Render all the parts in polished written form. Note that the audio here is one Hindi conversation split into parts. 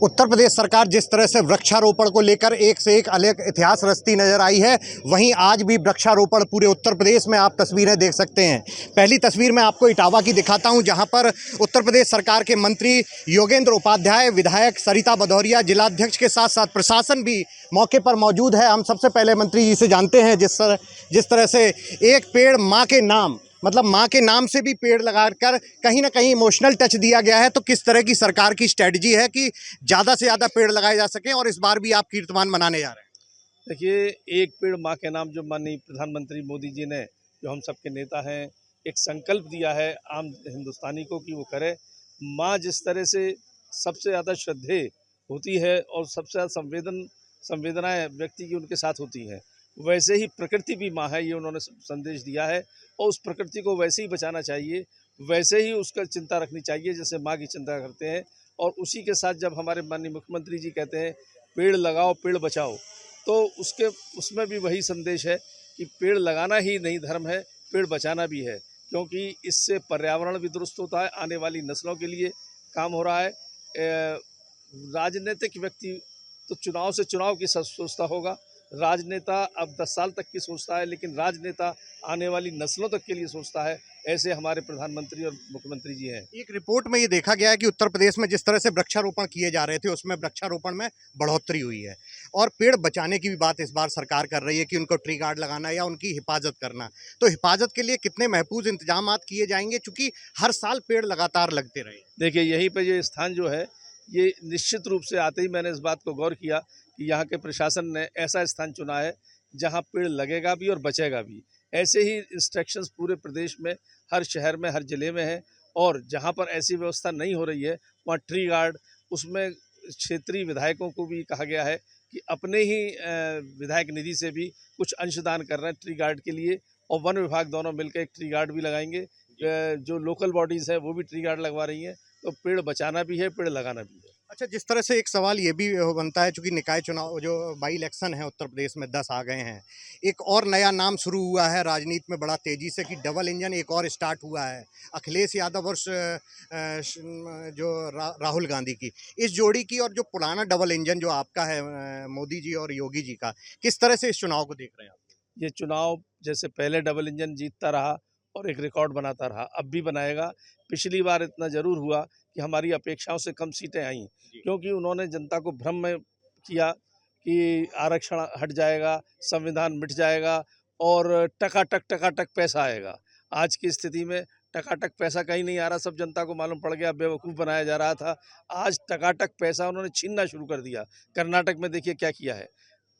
उत्तर प्रदेश सरकार जिस तरह से वृक्षारोपण को लेकर एक से एक अलग इतिहास रचती नजर आई है, वहीं आज भी वृक्षारोपण पूरे उत्तर प्रदेश में आप तस्वीरें देख सकते हैं। पहली तस्वीर मैं आपको इटावा की दिखाता हूं, जहां पर उत्तर प्रदेश सरकार के मंत्री योगेंद्र उपाध्याय, विधायक सरिता भदौरिया, जिलाध्यक्ष के साथ साथ प्रशासन भी मौके पर मौजूद है। हम सबसे पहले मंत्री जी से जानते हैं जिस तरह से एक पेड़ माँ के नाम, मतलब माँ के नाम से भी पेड़ लगाकर कहीं ना कहीं इमोशनल टच दिया गया है, तो किस तरह की सरकार की स्ट्रेटजी है कि ज़्यादा से ज़्यादा पेड़ लगाए जा सकें और इस बार भी आप कीर्तिमान मनाने जा रहे हैं? देखिए, एक पेड़ माँ के नाम जो माननीय प्रधानमंत्री मोदी जी ने, जो हम सबके नेता हैं, एक संकल्प दिया है आम हिंदुस्तानी को कि वो करे। माँ जिस तरह से सबसे ज़्यादा श्रद्धेय होती है और सबसे ज़्यादा संवेदनाएँ व्यक्ति की उनके साथ होती हैं, वैसे ही प्रकृति भी माँ है, ये उन्होंने संदेश दिया है। और उस प्रकृति को वैसे ही बचाना चाहिए, वैसे ही उसका चिंता रखनी चाहिए जैसे माँ की चिंता करते हैं। और उसी के साथ जब हमारे माननीय मुख्यमंत्री जी कहते हैं पेड़ लगाओ पेड़ बचाओ, तो उसमें भी वही संदेश है कि पेड़ लगाना ही नहीं धर्म है, पेड़ बचाना भी है, क्योंकि इससे पर्यावरण भी दुरुस्त होता है, आने वाली नस्लों के लिए काम हो रहा है। राजनीतिक व्यक्ति तो चुनाव से चुनाव की सोचता होगा, राजनेता अब 10 साल तक की सोचता है, लेकिन राजनेता आने वाली नस्लों तक के लिए सोचता है। ऐसे हमारे प्रधानमंत्री और मुख्यमंत्री जी हैं। एक रिपोर्ट में ये देखा गया है कि उत्तर प्रदेश में जिस तरह से वृक्षारोपण किए जा रहे थे, उसमें वृक्षारोपण में बढ़ोतरी हुई है और पेड़ बचाने की भी बात इस बार सरकार कर रही है कि उनको ट्री गार्ड लगाना या उनकी हिफाजत करना। तो हिफाजत के लिए कितने महफूज इंतजाम किए जाएंगे, चूँकि हर साल पेड़ लगातार लगते रहे? देखिए, यहीं पर ये स्थान जो है, ये निश्चित रूप से आते ही मैंने इस बात को गौर किया कि यहाँ के प्रशासन ने ऐसा स्थान चुना है जहाँ पेड़ लगेगा भी और बचेगा भी। ऐसे ही इंस्ट्रक्शंस पूरे प्रदेश में, हर शहर में, हर ज़िले में हैं। और जहाँ पर ऐसी व्यवस्था नहीं हो रही है, वहाँ ट्री गार्ड, उसमें क्षेत्रीय विधायकों को भी कहा गया है कि अपने ही विधायक निधि से भी कुछ अंशदान कर रहे हैं ट्री गार्ड के लिए, और वन विभाग दोनों मिलकर एक ट्री गार्ड भी लगाएंगे। जो लोकल बॉडीज़ हैं वो भी ट्री गार्ड लगवा रही हैं। तो पेड़ बचाना भी है, पेड़ लगाना भी है। अच्छा, जिस तरह से एक सवाल ये भी बनता है, चूँकि निकाय चुनाव जो बाई इलेक्शन है उत्तर प्रदेश में 10 आ गए हैं, एक और नया नाम शुरू हुआ है राजनीति में बड़ा तेज़ी से कि डबल इंजन एक और स्टार्ट हुआ है। अखिलेश यादव और राहुल गांधी की, इस जोड़ी की, और जो पुराना डबल इंजन जो आपका है मोदी जी और योगी जी का, किस तरह से इस चुनाव को देख रहे हैं आप? ये चुनाव जैसे पहले डबल इंजन जीतता रहा और एक रिकॉर्ड बनाता रहा, अब भी बनाएगा। पिछली बार इतना ज़रूर हुआ कि हमारी अपेक्षाओं से कम सीटें आईं, क्योंकि उन्होंने जनता को भ्रम में किया कि आरक्षण हट जाएगा, संविधान मिट जाएगा और टकाटक पैसा आएगा। आज की स्थिति में टकाटक पैसा कहीं नहीं आ रहा, सब जनता को मालूम पड़ गया, बेवकूफ़ बनाया जा रहा था। आज टकाटक पैसा उन्होंने छीनना शुरू कर दिया। कर्नाटक में देखिए क्या किया है,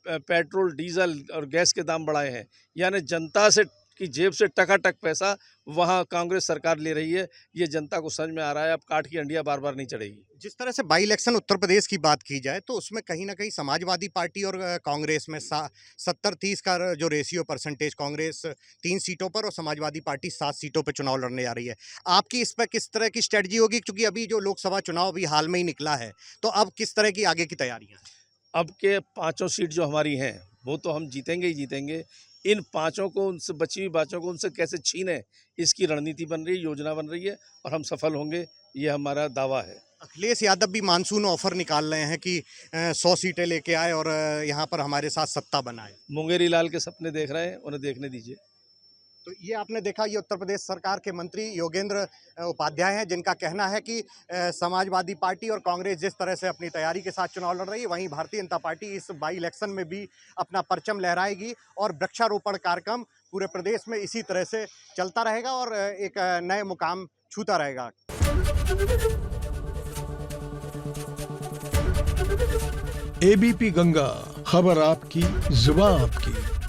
पेट्रोल, डीजल और गैस के दाम बढ़ाए हैं, यानी जनता से की जेब से टकाटक पैसा वहाँ कांग्रेस सरकार ले रही है। ये जनता को समझ में आ रहा है, अब काठ की अंडिया बार बार नहीं चढ़ेगी। जिस तरह से बाई इलेक्शन उत्तर प्रदेश की बात की जाए, तो उसमें कहीं ना कहीं समाजवादी पार्टी और कांग्रेस में 70-30 का जो रेशियो परसेंटेज, कांग्रेस 3 सीटों पर और समाजवादी पार्टी 7 सीटों पर चुनाव लड़ने जा रही है। आपकी इस पर किस तरह की स्ट्रेटजी होगी, क्योंकि अभी जो लोकसभा चुनाव भी हाल में ही निकला है, तो अब किस तरह की आगे की तैयारियाँ? अब के 5 सीट जो हमारी हैं वो तो हम जीतेंगे ही जीतेंगे। इन 5 को, उनसे बची हुई बातों को उनसे कैसे छीने, इसकी रणनीति बन रही है, योजना बन रही है, और हम सफल होंगे, ये हमारा दावा है। अखिलेश यादव भी मानसून ऑफर निकाल रहे हैं कि 100 सीटें लेके आए और यहाँ पर हमारे साथ सत्ता बनाए। मुंगेरी लाल के सपने देख रहे हैं, उन्हें देखने दीजिए। तो ये आपने देखा, ये उत्तर प्रदेश सरकार के मंत्री योगेंद्र उपाध्याय हैं, जिनका कहना है कि समाजवादी पार्टी और कांग्रेस जिस तरह से अपनी तैयारी के साथ चुनाव लड़ रही है, वहीं भारतीय जनता पार्टी इस बाई इलेक्शन में भी अपना परचम लहराएगी और वृक्षारोपण कार्यक्रम पूरे प्रदेश में इसी तरह से चलता रहेगा और एक नए मुकाम छूता रहेगा। एबीपी गंगा, खबर आपकी, जुबान आपकी।